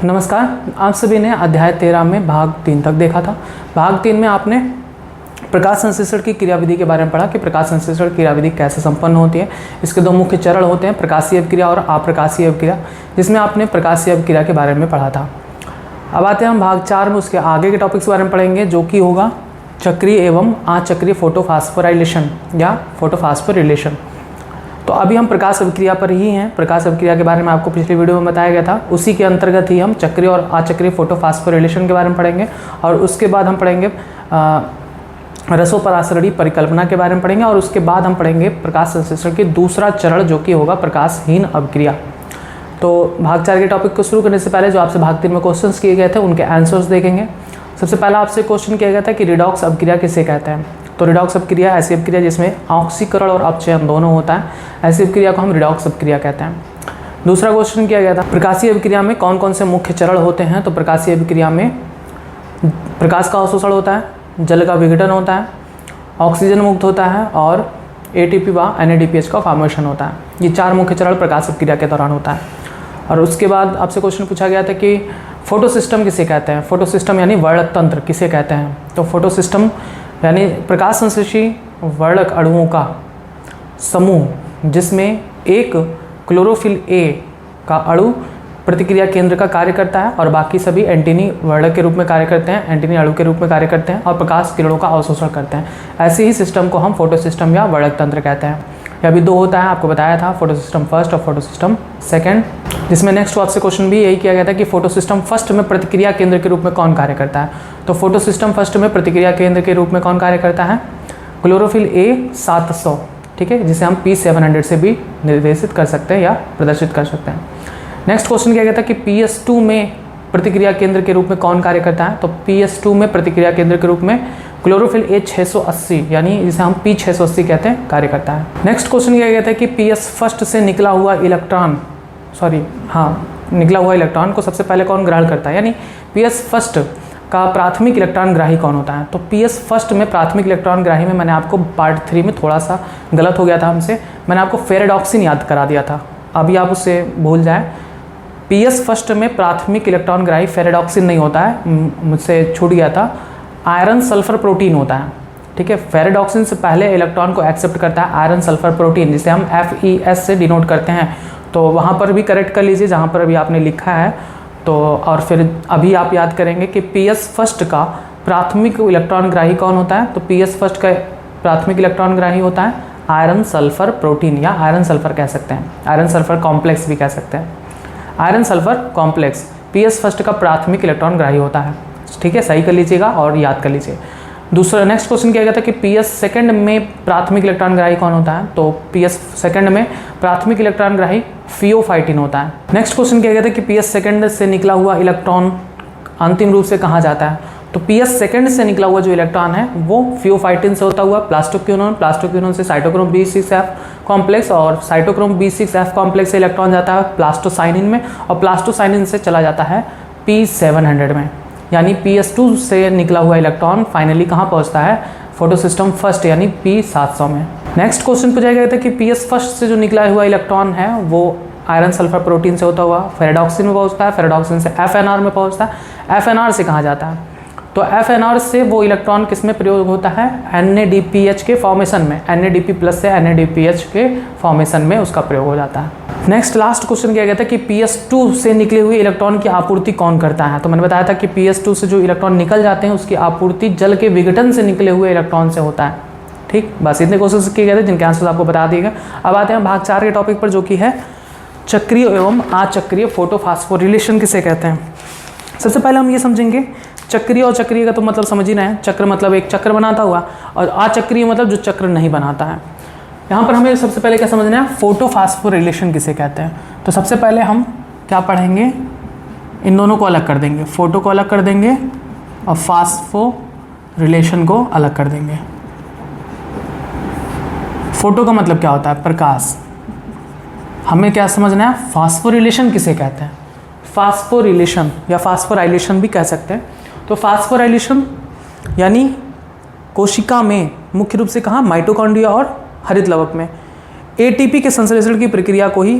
नमस्कार, आप सभी ने अध्याय 13 में भाग 3 तक देखा था। भाग 3 में आपने प्रकाश संश्लेषण की क्रियाविधि के बारे में पढ़ा कि प्रकाश संश्लेषण क्रियाविधि कैसे संपन्न होती है। इसके दो मुख्य चरण होते हैं, प्रकाशीय अभिक्रिया और अप्रकाशीय अभिक्रिया, जिसमें आपने प्रकाशीय अभिक्रिया के बारे में पढ़ा था। अब आते हैं हम भाग 4 में उसके आगे के टॉपिक्स के बारे में पढ़ेंगे, जो कि होगा चक्रीय एवं अचक्रीय फोटोफास्फोराइलेशन या फोटोफास्फोरिलेशन। तो अभी हम प्रकाश अभिक्रिया पर ही हैं। प्रकाश अभिक्रिया के बारे में आपको पिछली वीडियो में बताया गया था, उसी के अंतर्गत ही हम चक्रीय और अचक्रीय फोटोफास्फोरिलेशन के बारे में पढ़ेंगे और उसके बाद हम पढ़ेंगे रसोपरासरणी परिकल्पना के बारे में पढ़ेंगे और उसके बाद हम पढ़ेंगे प्रकाश संश्लेषण की दूसरा चरण, जो कि होगा प्रकाशहीन अभिक्रिया। तो भाग 4 के टॉपिक को शुरू करने से पहले जो आपसे भाग 3 में क्वेश्चंस किए गए थे उनके आंसर्स देखेंगे। सबसे पहला आपसे क्वेश्चन किया गया था कि रिडॉक्स अभिक्रिया किसे कहते हैं। तो रिडॉक्स अभिक्रिया ऐसी अभिक्रिया जिसमें ऑक्सीकरण और अपचयन दोनों होता है, ऐसी अभिक्रिया को हम रिडॉक्स अभिक्रिया कहते हैं। दूसरा क्वेश्चन किया गया था प्रकाशीय अभिक्रिया में कौन कौन से मुख्य चरण होते हैं। तो प्रकाशीय अभिक्रिया में प्रकाश का अवशोषण होता है, जल का विघटन होता है, ऑक्सीजन मुक्त होता है और ATP व NADPH का फॉर्मेशन होता है। ये 4 मुख्य चरण प्रकाश अभिक्रिया के दौरान होता है। और उसके बाद आपसे क्वेश्चन पूछा गया था कि फोटोसिस्टम किसे कहते हैं। फोटोसिस्टम यानी वर्णक तंत्र किसे कहते हैं। तो फोटोसिस्टम यानी प्रकाश संश्लेषी वर्णक अणुओं का समूह, जिसमें एक क्लोरोफिल A का अणु प्रतिक्रिया केंद्र का कार्य करता है और बाकी सभी एंटीनी वर्णक के रूप में कार्य करते हैं, एंटीनी अणु के रूप में कार्य करते हैं और प्रकाश किरणों का अवशोषण करते हैं। ऐसे ही सिस्टम को हम फोटोसिस्टम या वर्णक तंत्र कहते हैं। यह भी 2 होता है, आपको बताया था, फोटोसिस्टम फर्स्ट और फोटोसिस्टम सेकंड। जिसमें नेक्स्ट आपसे क्वेश्चन भी यही किया गया था कि फोटोसिस्टम फर्स्ट में प्रतिक्रिया केंद्र के रूप में कौन कार्य करता है। तो फोटोसिस्टम फर्स्ट में प्रतिक्रिया केंद्र के रूप में कौन कार्य करता है, क्लोरोफिल A700, ठीक है, जिसे हम P700 से भी निर्देशित कर सकते हैं या प्रदर्शित कर सकते हैं। नेक्स्ट क्वेश्चन किया गया था कि PS2 में प्रतिक्रिया केंद्र के रूप में कौन कार्य करता है। तो PS2 में प्रतिक्रिया केंद्र के रूप में क्लोरोफिल A680 यानी जिसे हम P680 कहते हैं कार्य करता है। नेक्स्ट क्वेश्चन किया गया था कि PS फर्स्ट से निकला हुआ इलेक्ट्रॉन को सबसे पहले कौन ग्रहण करता है, यानी PS फर्स्ट का प्राथमिक इलेक्ट्रॉन ग्राही कौन होता है। तो PS फर्स्ट में प्राथमिक इलेक्ट्रॉन ग्राही में मैंने आपको पार्ट 3 में थोड़ा सा गलत हो गया था हमसे, मैंने आपको फेरेडॉक्सिन याद करा दिया था, अभी आप उससे भूल जाए। PS फर्स्ट में प्राथमिक इलेक्ट्रॉन ग्राही फेरेडॉक्सिन नहीं होता है, मुझसे छूट गया था, आयरन सल्फर प्रोटीन होता है, ठीक है। फेरेडॉक्सिन से पहले इलेक्ट्रॉन को एक्सेप्ट करता है आयरन सल्फर प्रोटीन, जिसे हम FeS से डिनोट करते हैं। तो वहाँ पर भी करेक्ट कर लीजिए जहाँ पर अभी आपने लिखा है। तो और फिर अभी आप याद करेंगे कि PS फर्स्ट का प्राथमिक इलेक्ट्रॉन ग्राही कौन होता है। तो PS फर्स्ट का प्राथमिक इलेक्ट्रॉन ग्राही होता है आयरन सल्फर प्रोटीन या आयरन सल्फर कह सकते हैं, आयरन सल्फर कॉम्प्लेक्स भी कह सकते हैं। Iron sulphur complex PS first का प्राथमिक इलेक्ट्रॉन ग्राही होता है, ठीक है, सही कर लीजिएगा और याद कर लीजिए। दूसरा नेक्स्ट क्वेश्चन किया गया था कि PS सेकंड में प्राथमिक इलेक्ट्रॉन ग्राही कौन होता है। तो PS सेकंड में प्राथमिक इलेक्ट्रॉन ग्राही फियोफाइटिन होता है। नेक्स्ट क्वेश्चन किया गया था कि PS सेकंड से निकला हुआ इलेक्ट्रॉन अंतिम रूप से कहाँ जाता है। तो PS सेकंड से निकला हुआ जो इलेक्ट्रॉन है वो फियोफाइटिन से होता हुआ प्लास्टोक्विनोन से साइटोक्रोम B6F कॉम्प्लेक्स और साइटोक्रोम B6F कॉम्प्लेक्स से इलेक्ट्रॉन जाता है प्लास्टोसाइनिन में और प्लास्टोसाइनिन से चला जाता है P700 में, यानी PS2 से निकला हुआ इलेक्ट्रॉन फाइनली कहाँ पहुँचता है, फोटोसिस्टम फर्स्ट यानी P700 में। नेक्स्ट क्वेश्चन पूछा गया था कि PS फर्स्ट से जो निकला हुआ इलेक्ट्रॉन है वो आयरन सल्फर प्रोटीन से होता हुआ फेरेडॉक्सिन में पहुँचता है, फेरेडॉक्सिन से FNR में पहुँचता है, FNR से कहाँ जाता है। तो FNR से वो इलेक्ट्रॉन किस में प्रयोग होता है, NADPH के फॉर्मेशन में, NADP प्लस से NADPH के फॉर्मेशन में उसका प्रयोग हो जाता है। नेक्स्ट लास्ट क्वेश्चन किया गया था कि PS2 से निकले हुए इलेक्ट्रॉन की आपूर्ति कौन करता है। तो मैंने बताया था कि PS2 से जो इलेक्ट्रॉन निकल जाते हैं उसकी आपूर्ति जल के विघटन से निकले हुए इलेक्ट्रॉन से होता है, ठीक। बस इतने क्वेश्चन किए गए थे जिनके आंसर आपको बता दिए गए। अब आते हैं भाग 4 के टॉपिक पर, जो कि है चक्रीय एवं अचक्रीय फोटोफास्फोरिलेशन किसे कहते हैं। सबसे पहले हम ये समझेंगे चक्रीय और चक्रीय का तो मतलब समझ ही ना है। चक्र मतलब एक चक्र बनाता हुआ और अचक्रीय मतलब जो चक्र नहीं बनाता है। यहाँ पर हमें सबसे पहले क्या समझना है, फोटोफास्फोरिलेशन किसे कहते हैं। तो सबसे पहले हम क्या पढ़ेंगे, इन दोनों को अलग कर देंगे, फोटो को अलग कर देंगे और फास्फोरिलेशन को अलग कर देंगे। फोटो का मतलब क्या होता है, प्रकाश। हमें क्या समझना है, फास्फोरिलेशन किसे कहते हैं। फास्फोरिलेशन या फास्फोराइलेशन भी कह सकते हैं। तो फास्फोराइलेशन यानी कोशिका में, मुख्य रूप से कहाँ, माइटोकॉन्ड्रिया और हरित लवक में ATP के संश्लेषण की प्रक्रिया को ही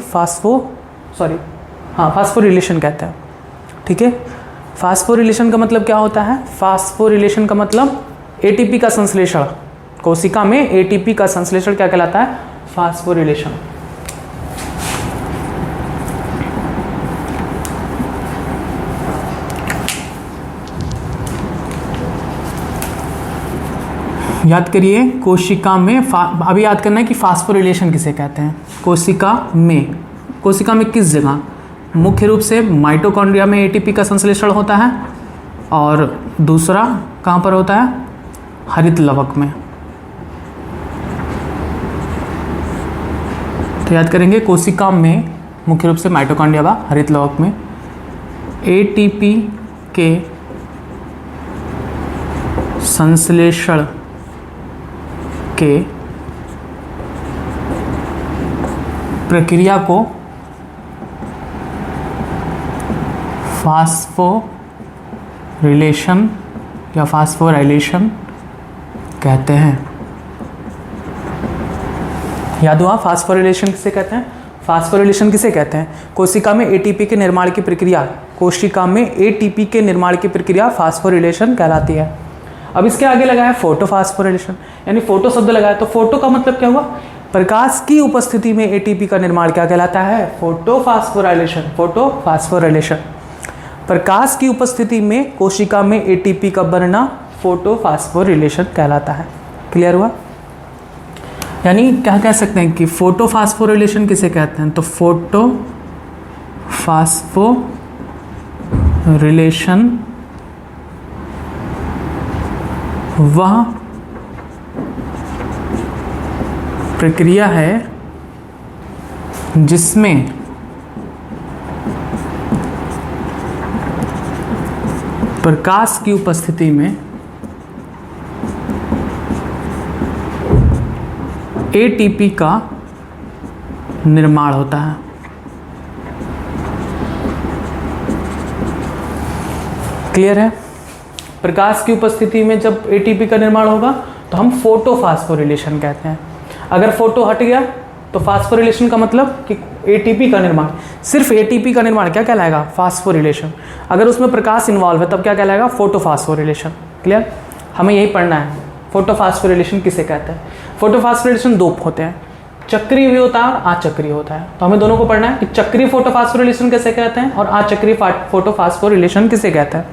फास्फोरिलेशन कहते हैं। ठीक है। फास्फोरिलेशन का मतलब क्या होता है? फास्फोरिलेशन का मतलब एटीपी का संश्लेषण, कोशिका में एटीपी का संश्लेषण क्या कहलाता है? फास्फोरिलेशन। याद करिए, कोशिका में अभी याद करना है कि फास्फोरिलेशन किसे कहते हैं। कोशिका में किस जगह? मुख्य रूप से माइटोकॉन्ड्रिया में एटीपी का संश्लेषण होता है, और दूसरा कहाँ पर होता है? हरित लवक में। तो याद करेंगे, कोशिका में मुख्य रूप से माइटोकॉन्ड्रिया व हरित लवक में एटीपी के संश्लेषण के प्रक्रिया को फास्फोरिलेशन या फास्फोराइलेशन कहते हैं। याद हुआ फास्फोरिलेशन किसे कहते हैं? फास्फोरिलेशन किसे कहते हैं? कोशिका में एटीपी के निर्माण की प्रक्रिया, कोशिका में एटीपी के निर्माण की प्रक्रिया फास्फोरिलेशन कहलाती है। अब इसके आगे लगा है फोटोफास्फोरिलेशन, यानी फोटो शब्द लगाया तो फोटो का मतलब क्या हुआ? प्रकाश की उपस्थिति में एटीपी का निर्माण क्या कहलाता है? फोटोफास्फोराइलेशन। फोटोफास्फोराइलेशन, प्रकाश की उपस्थिति में कोशिका में एटीपी का बनना फोटोफास्फोरिलेशन कहलाता है। क्लियर हुआ? यानी क्या कह सकते हैं कि फोटोफास्फोरिलेशन किसे कहते हैं? तो फोटोफास्फोरिलेशन वह प्रक्रिया है जिसमें प्रकाश की उपस्थिति में एटीपी का निर्माण होता है। क्लियर है? प्रकाश की उपस्थिति में जब एटीपी का निर्माण होगा तो हम फोटोफास्फोरिलेशन कहते हैं। अगर फोटो हट गया तो फास्फोरिलेशन का मतलब कि एटीपी का निर्माण, सिर्फ एटीपी का निर्माण क्या कहलाएगा? फास्फोरिलेशन। अगर उसमें प्रकाश इन्वॉल्व है तब क्या कहलाएगा? फोटोफास्फोरिलेशन। क्लियर? हमें यही पढ़ना है, फोटोफास्फोरिलेशन किसे कहते हैं। फोटोफास्फोरिलेशन दो होते हैं, चक्रीय भी होता है और अचक्रीय होता है। तो हमें दोनों को पढ़ना है कि चक्रीय फोटोफास्फोरिलेशन किसे कहते हैं और अचक्रीय फोटोफास्फोरिलेशन किसे कहते हैं।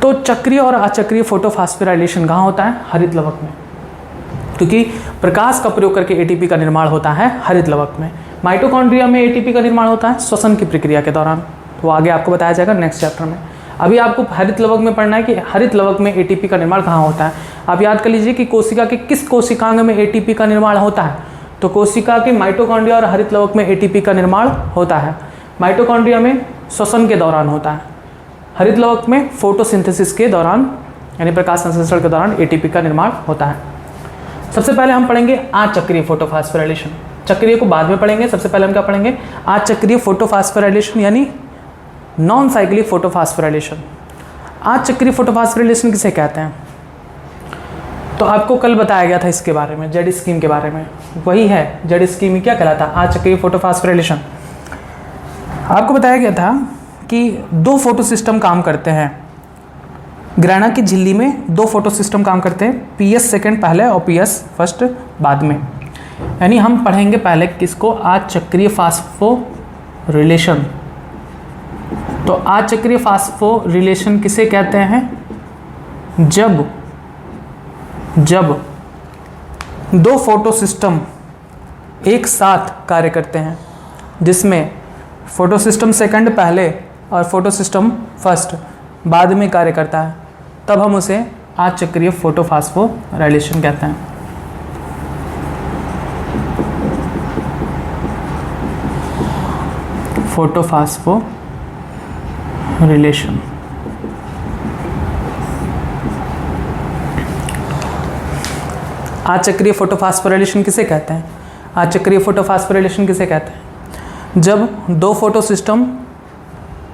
तो चक्रीय और अचक्रीय फोटोफास्फोराइलेशन कहाँ होता है? हरित लवक में, क्योंकि प्रकाश का प्रयोग करके एटीपी का निर्माण होता है हरित लवक में। माइटोकॉन्ड्रिया में एटीपी का निर्माण होता है श्वसन की प्रक्रिया के दौरान, तो आगे आपको बताया जाएगा नेक्स्ट चैप्टर में। अभी आपको हरित लवक में पढ़ना है कि हरित लवक में एटीपी का निर्माण कहाँ होता है। आप याद कर लीजिए कि कोशिका के किस कोशिकांग में एटीपी का निर्माण होता है। तो कोशिका के माइटोकॉन्ड्रिया और हरित लवक में एटीपी का निर्माण होता है। माइटोकॉन्ड्रिया में श्वसन के दौरान होता है, हरित लवक में फोटोसिंथेसिस के दौरान यानी प्रकाश संश्लेषण के दौरान एटीपी का निर्माण होता है। सबसे पहले हम पढ़ेंगे अचक्रीय फोटोफास्फोराइलेशन, चक्रीय को बाद में पढ़ेंगे। सबसे पहले हम क्या पढ़ेंगे? अचक्रीय फोटोफास्फोराइलेशन यानी नॉन साइक्लिक फोटोफास्फोराइलेशन। अचक्रीय फोटोफास्फोराइलेशन किसे कहते हैं? तो आपको कल बताया गया था इसके बारे में, जेड स्कीम के बारे में, वही है जेड स्कीम क्या कहलाता है? अचक्रीय फोटोफास्फोराइलेशन। आपको बताया गया था कि दो फोटो सिस्टम काम करते हैं। ग्रहणा की झिल्ली में दो फोटो सिस्टम काम करते हैं, पीएस सेकंड पहले और पीएस फर्स्ट बाद में। यानी हम पढ़ेंगे पहले किसको? अचक्रीय फास्फोरिलेशन। तो अचक्रीय फास्फोरिलेशन किसे कहते हैं? जब दो फोटो सिस्टम एक साथ कार्य करते हैं, जिसमें फोटो सिस्टम सेकंड पहले और फोटो सिस्टम फर्स्ट बाद में कार्य करता है, तब हम उसे अचक्रीय फोटोफास्फोराइलेशन कहते हैं। फोटोफास्फोरिलेशन। अचक्रीय फोटोफास्फोराइलेशन किसे कहते हैं? अचक्रीय फोटोफास्फोराइलेशन किसे कहते हैं? जब दो फोटो सिस्टम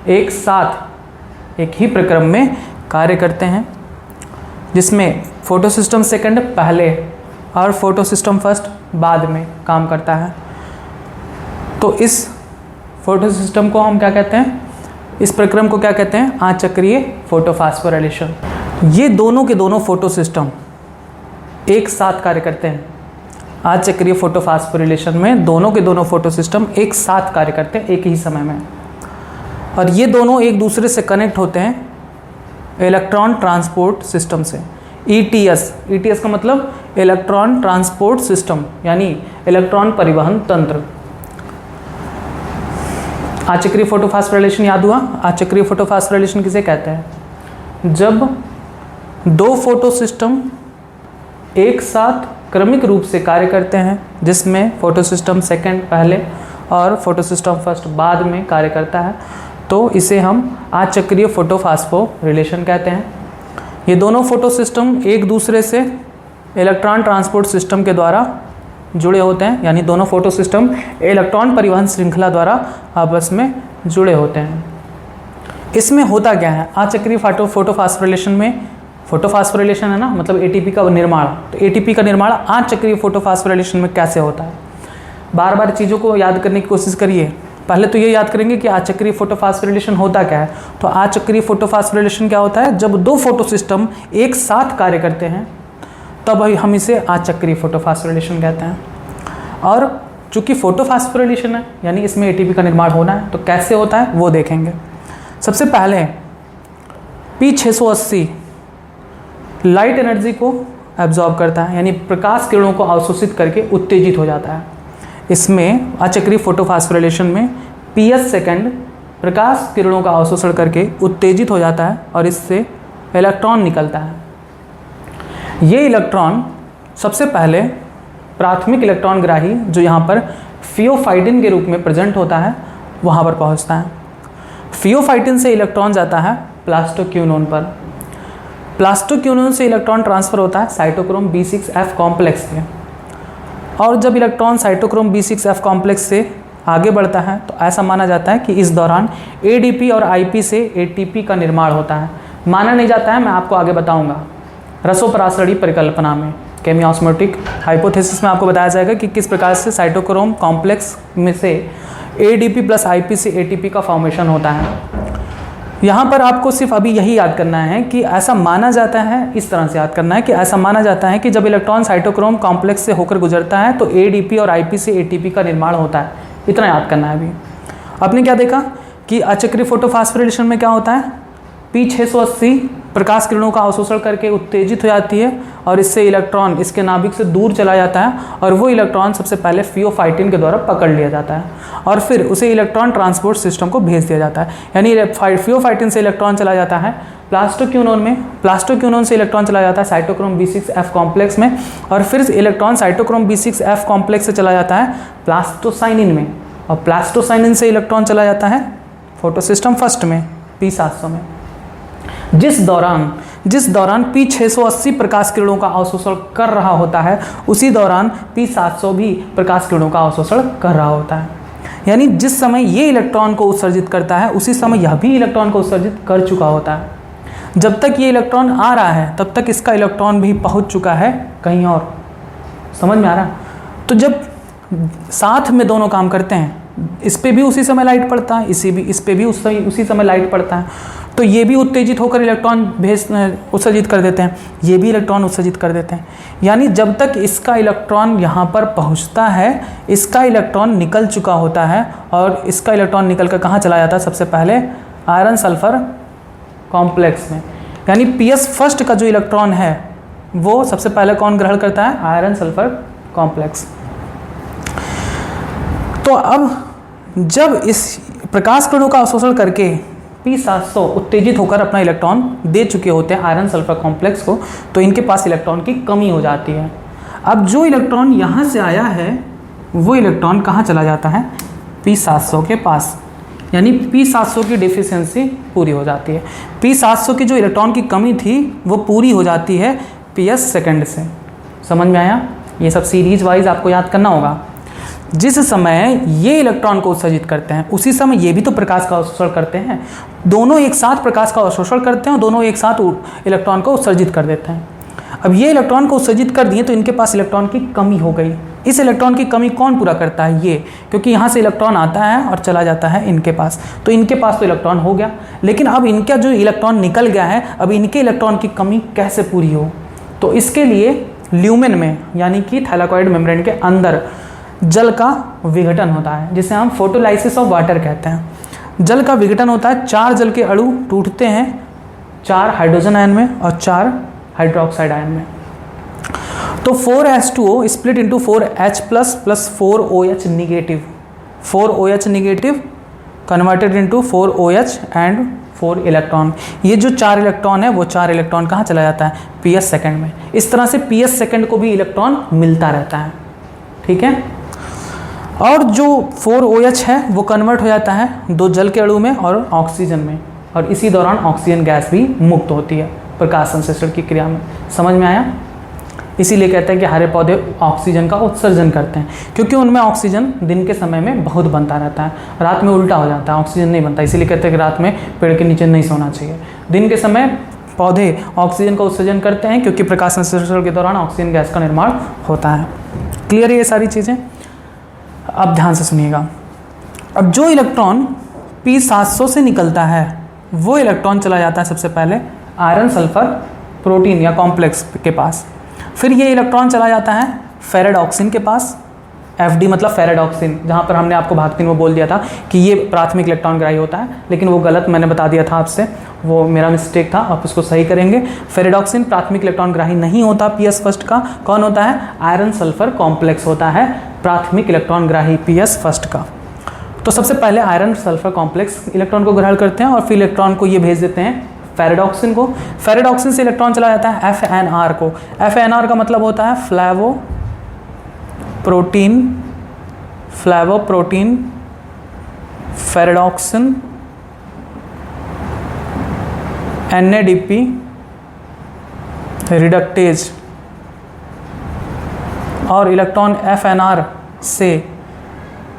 एक साथ एक ही प्रक्रम में कार्य करते हैं, जिसमें फोटो सिस्टम सेकंड पहले और फोटो सिस्टम फर्स्ट बाद में काम करता है। तो इस फोटो सिस्टम को हम क्या कहते हैं? इस प्रक्रम को क्या कहते हैं? अचक्रीय फोटोफॉस्फोराइलेशन। ये दोनों के दोनों फोटो सिस्टम एक साथ कार्य करते हैं। अचक्रीय फोटोफॉस्फोराइलेशन में दोनों के दोनों फोटो सिस्टम एक साथ कार्य करते हैं एक ही समय में, और ये दोनों एक दूसरे से कनेक्ट होते हैं इलेक्ट्रॉन ट्रांसपोर्ट सिस्टम से। ETS का मतलब इलेक्ट्रॉन ट्रांसपोर्ट सिस्टम, यानी इलेक्ट्रॉन परिवहन तंत्र। अचक्रीय फोटोफॉस्फोराइलेशन याद हुआ? अचक्रीय फोटोफॉस्फोराइलेशन किसे कहते हैं? जब दो फोटो सिस्टम एक साथ क्रमिक रूप से कार्य करते हैं, जिसमें फोटो सिस्टम सेकंड पहले और फोटो सिस्टम फर्स्ट बाद में कार्य करता है, तो इसे हम अचक्रीय फोटोफॉस्फोराइलेशन कहते हैं। ये दोनों फोटो सिस्टम एक दूसरे से इलेक्ट्रॉन ट्रांसपोर्ट सिस्टम के द्वारा जुड़े होते हैं, यानी दोनों फोटो सिस्टम इलेक्ट्रॉन परिवहन श्रृंखला द्वारा आपस में जुड़े होते हैं। इसमें होता क्या है? अचक्रीय फोटोफॉस्फोराइलेशन में, फोटोफॉस्फोराइलेशन है ना, मतलब ATP का निर्माण, तो ATP का निर्माण अचक्रीय फोटोफॉस्फोराइलेशन में कैसे होता है? बार बार चीज़ों को याद करने की कोशिश करिए। पहले तो ये याद करेंगे कि अचक्रीय फोटोफॉस्फोराइलेशन होता क्या है। तो अचक्रीय फोटोफॉस्फोराइलेशन क्या होता है? जब दो फोटो सिस्टम एक साथ कार्य करते हैं तब हम इसे अचक्रीय फोटोफॉस्फोराइलेशन कहते हैं। और चूंकि फोटोफॉस्फोराइलेशन है, यानी इसमें ATP का निर्माण होना है, तो कैसे होता है वो देखेंगे। सबसे पहले P680 लाइट एनर्जी को एब्जॉर्ब करता है, यानी प्रकाश किरणों को अवशोषित करके उत्तेजित हो जाता है। इसमें अचक्रीय फोटोफॉस्फोराइलेशन में PS सेकंड प्रकाश किरणों का अवशोषण करके उत्तेजित हो जाता है और इससे इलेक्ट्रॉन निकलता है। ये इलेक्ट्रॉन सबसे पहले प्राथमिक इलेक्ट्रॉन ग्राही, जो यहाँ पर फियोफाइटिन के रूप में प्रेजेंट होता है, वहाँ पर पहुँचता है। फियोफाइटिन से इलेक्ट्रॉन जाता है प्लास्टोक्यूनोन पर। प्लास्टोक्यूनोन से इलेक्ट्रॉन ट्रांसफर होता है साइटोक्रोम B6F कॉम्प्लेक्स पे, और जब इलेक्ट्रॉन साइटोक्रोम B6F कॉम्प्लेक्स से आगे बढ़ता है तो ऐसा माना जाता है कि इस दौरान ADP और IP से ATP का निर्माण होता है। माना नहीं जाता है, मैं आपको आगे बताऊंगा रसोपरासड़ी परिकल्पना में, केमियोस्मोटिक हाइपोथेसिस में आपको बताया जाएगा कि किस प्रकार से साइटोक्रोम कॉम्प्लेक्स में से ADP प्लस IP से ATP का फॉर्मेशन होता है। यहाँ पर आपको सिर्फ अभी यही याद करना है कि ऐसा माना जाता है, इस तरह से याद करना है कि ऐसा माना जाता है कि जब इलेक्ट्रॉन साइटोक्रोम कॉम्प्लेक्स से होकर गुजरता है तो ADP और IP से ATP का निर्माण होता है। इतना याद करना है। अभी आपने क्या देखा कि अचक्रीय फोटोफॉस्फोराइलेशन में क्या होता है? P680 प्रकाश किरणों का अवशोषण करके उत्तेजित हो जाती है और इससे इलेक्ट्रॉन इसके नाभिक से दूर चला जाता है, और वो इलेक्ट्रॉन सबसे पहले फियोफाइटिन के द्वारा पकड़ लिया जाता है और फिर उसे इलेक्ट्रॉन ट्रांसपोर्ट सिस्टम को भेज दिया जाता है। यानी फियोफाइटिन से इलेक्ट्रॉन चला जाता है प्लास्टोक्यूनोन में, प्लास्टोक्यूनोन से इलेक्ट्रॉन चला जाता है साइटोक्रोम B6F कॉम्प्लेक्स में, और फिर इलेक्ट्रॉन साइटोक्रोम B6F कॉम्प्लेक्स से चला जाता है प्लास्टोसाइनिन में, और प्लास्टोसाइनिन से इलेक्ट्रॉन चला जाता है फोटो सिस्टम फर्स्ट में P700 में। जिस दौरान P680 प्रकाश किरणों का अवशोषण कर रहा होता है, उसी दौरान P700 भी प्रकाश किरणों का अवशोषण कर रहा होता है। यानी जिस समय ये इलेक्ट्रॉन को उत्सर्जित करता है उसी समय यह भी इलेक्ट्रॉन को उत्सर्जित कर चुका होता है। जब तक ये इलेक्ट्रॉन आ रहा है तब तक इसका इलेक्ट्रॉन भी पहुंच चुका है कहीं और। समझ में आ रहा है? तो जब साथ में दोनों काम करते हैं, इस पे भी उसी समय लाइट पड़ता है, इस पे भी उसी समय लाइट पड़ता है, तो ये भी उत्तेजित होकर इलेक्ट्रॉन उत्सर्जित कर देते हैं, ये भी इलेक्ट्रॉन उत्सर्जित कर देते हैं। यानी जब तक इसका इलेक्ट्रॉन यहाँ पर पहुँचता है, इसका इलेक्ट्रॉन निकल चुका होता है, और इसका इलेक्ट्रॉन निकल कर कहाँ चला जाता है? सबसे पहले आयरन सल्फर कॉम्प्लेक्स में। यानी PS फर्स्ट का जो इलेक्ट्रॉन है वो सबसे पहले कौन ग्रहण करता है? Iron sulphur complex. तो अब जब इस प्रकाश किरणों का अवशोषण करके P700 उत्तेजित होकर अपना इलेक्ट्रॉन दे चुके होते हैं आयरन सल्फर कॉम्प्लेक्स को, तो इनके पास इलेक्ट्रॉन की कमी हो जाती है। अब जो इलेक्ट्रॉन यहाँ से आया है वो इलेक्ट्रॉन कहाँ चला जाता है? P700 के पास। यानी P700 की डिफिशियंसी पूरी हो जाती है। P700 की जो इलेक्ट्रॉन की कमी थी वो पूरी हो जाती है PS सेकंड से। समझ में आया? ये सब सीरीज वाइज आपको याद करना होगा। जिस समय ये इलेक्ट्रॉन को उत्सर्जित करते हैं उसी समय ये भी तो प्रकाश का अवशोषण करते हैं। दोनों एक साथ प्रकाश का अवशोषण करते हैं और दोनों एक साथ इलेक्ट्रॉन को उत्सर्जित कर देते हैं। अब ये इलेक्ट्रॉन को उत्सर्जित कर दिए तो इनके पास इलेक्ट्रॉन की कमी हो गई। इस इलेक्ट्रॉन की कमी कौन पूरा करता है? ये, क्योंकि यहाँ से इलेक्ट्रॉन आता है और चला जाता है इनके पास, तो इनके पास तो इलेक्ट्रॉन हो गया, लेकिन अब इनका जो इलेक्ट्रॉन निकल गया है, अब इनके इलेक्ट्रॉन की कमी कैसे पूरी हो? तो इसके लिए ल्यूमेन में यानी कि थैलाकॉइड मेम्ब्रेन के अंदर जल का विघटन होता है, जिसे हम फोटोलाइसिस ऑफ वाटर कहते हैं। जल का विघटन होता है, 4 जल के अणु टूटते हैं 4 हाइड्रोजन आयन में और 4 हाइड्रोक्साइड आयन में। तो 4H2O split into 4H plus plus 4OH negative, 4OH negative converted into 4OH and 4 electron. ये जो 4 इलेक्ट्रॉन है वो 4 इलेक्ट्रॉन कहाँ चला जाता है? PS सेकेंड में। इस तरह से PS सेकेंड को भी इलेक्ट्रॉन मिलता रहता है, ठीक है। और जो 4OH है वो कन्वर्ट हो जाता है 2 जल के अणु में और ऑक्सीजन में, और इसी दौरान ऑक्सीजन गैस भी मुक्त होती है प्रकाश संश्लेषण की क्रिया में। समझ में आया? इसीलिए कहते हैं कि हरे पौधे ऑक्सीजन का उत्सर्जन करते हैं, क्योंकि उनमें ऑक्सीजन दिन के समय में बहुत बनता रहता है, रात में उल्टा हो जाता है, ऑक्सीजन नहीं बनता। इसीलिए कहते हैं कि रात में पेड़ के नीचे नहीं सोना चाहिए। दिन के समय पौधे ऑक्सीजन का उत्सर्जन करते हैं, क्योंकि प्रकाश संश्लेषण के दौरान ऑक्सीजन गैस का निर्माण होता है। क्लियर है ये सारी चीज़ें? अब ध्यान से सुनिएगा। अब जो इलेक्ट्रॉन P700 से निकलता है वो इलेक्ट्रॉन चला जाता है सबसे पहले आयरन सल्फर प्रोटीन या कॉम्प्लेक्स के पास। फिर ये इलेक्ट्रॉन चला जाता है फेरेडॉक्सिन के पास, FD मतलब फेरेडॉक्सिन, जहाँ पर हमने आपको भाग 3 में बोल दिया था कि ये प्राथमिक इलेक्ट्रॉन ग्राही होता है, लेकिन वो गलत मैंने बता दिया था आपसे, वो मेरा मिस्टेक था, आप उसको सही करेंगे। फेरेडॉक्सिन प्राथमिक इलेक्ट्रॉन ग्राही नहीं होता PS फर्स्ट का। कौन होता है? आयरन सल्फर कॉम्प्लेक्स होता है प्राथमिक इलेक्ट्रॉन ग्राही PS फर्स्ट का। तो सबसे पहले आयरन सल्फर कॉम्प्लेक्स इलेक्ट्रॉन को ग्रहण करते हैं और फिर इलेक्ट्रॉन को ये भेज देते हैं फेरेडॉक्सिन को। फेरेडॉक्सिन से इलेक्ट्रॉन चला जाता है FNR को। FNR का मतलब होता है फ्लैवोप्रोटीन फेरेडॉक्सिन NADP रिडक्टेज। और इलेक्ट्रॉन FNR से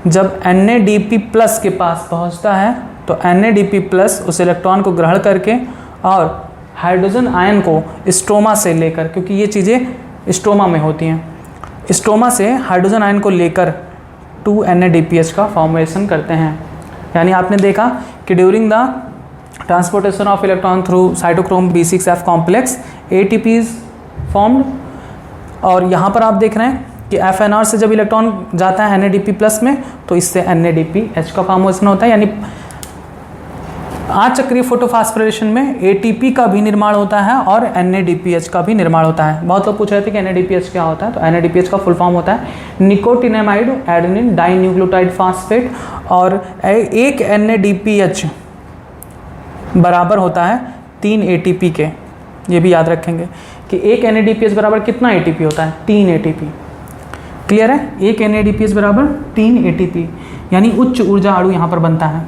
जब NADP प्लस के पास पहुंचता है तो NADP प्लस उस इलेक्ट्रॉन को ग्रहण करके और हाइड्रोजन आयन को स्ट्रोमा से लेकर, क्योंकि ये चीज़ें स्ट्रोमा में होती हैं, स्ट्रोमा से हाइड्रोजन आयन को लेकर 2 NADPH का फॉर्मेशन करते हैं। यानी आपने देखा कि during the transportation of electron through cytochrome B6F complex ATP is formed. और यहाँ पर आप देख रहे हैं कि FNR से जब इलेक्ट्रॉन जाता है NADP प्लस में तो इससे NADPH का फॉर्मेशन होता है। यानी आचक्रीय फोटोफॉस्फोरिलेशन में ATP का भी निर्माण होता है और NADPH का भी निर्माण होता है। बहुत लोग पूछ रहे थे कि NADPH क्या होता है, तो NADPH का फुल फॉर्म होता है निकोटिनेमाइड एडेनिन डाइन्यूक्लियोटाइड फास्फेट, और एक NADPH बराबर होता है 3 ATP के। ये भी याद रखेंगे कि एक NADPH बराबर कितना ATP होता है? 3 ATP। क्लियर है? एक NADPH बराबर 3 ATP, यानी उच्च ऊर्जा अणु यहाँ पर बनता है।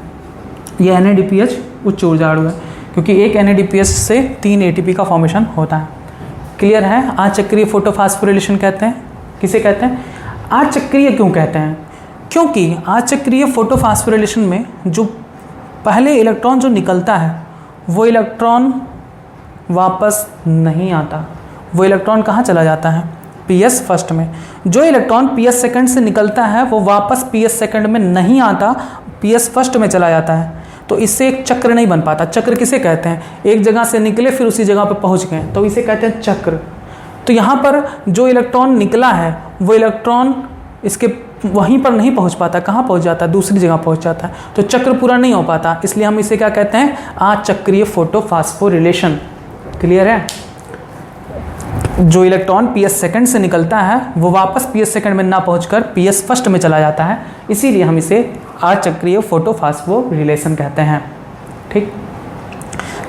ये NADPH उच्च ऊर्जा अणु है, क्योंकि एक NADPH से 3 ATP का फॉर्मेशन होता है। क्लियर है? आचक्रीय फोटोफॉस्फोरिलेशन कहते हैं। किसे कहते हैं? आचक्रीय क्यों कहते हैं? क्योंकि आचक्रीय फोटोफॉस्फोरिलेशन में जो पहले इलेक्ट्रॉन जो निकलता है वो इलेक्ट्रॉन वापस नहीं आता, वो इलेक्ट्रॉन कहाँ चला जाता है? PS फर्स्ट में। जो इलेक्ट्रॉन PS सेकंड से निकलता है वो वापस PS सेकंड में नहीं आता, PS फर्स्ट में चला जाता है। तो इससे एक चक्र नहीं बन पाता। चक्र किसे कहते हैं? एक जगह से निकले फिर उसी जगह पर पहुंच गए, तो इसे कहते हैं चक्र। तो यहाँ पर जो इलेक्ट्रॉन निकला है वो इलेक्ट्रॉन इसके वहीं पर नहीं पहुंच पाता, कहाँ पहुंच जाता है? दूसरी जगह पहुंच जाता है, तो चक्र पूरा नहीं हो पाता। इसलिए हम इसे क्या कहते हैं? अचक्रीय फोटोफॉस्फोरिलेशन। क्लियर है? जो इलेक्ट्रॉन PS सेकंड से निकलता है वो वापस PS सेकंड में ना पहुंचकर PS फर्स्ट में चला जाता है, इसीलिए हम इसे अचक्रीय फोटोफॉस्फोरिलेशन कहते हैं। ठीक,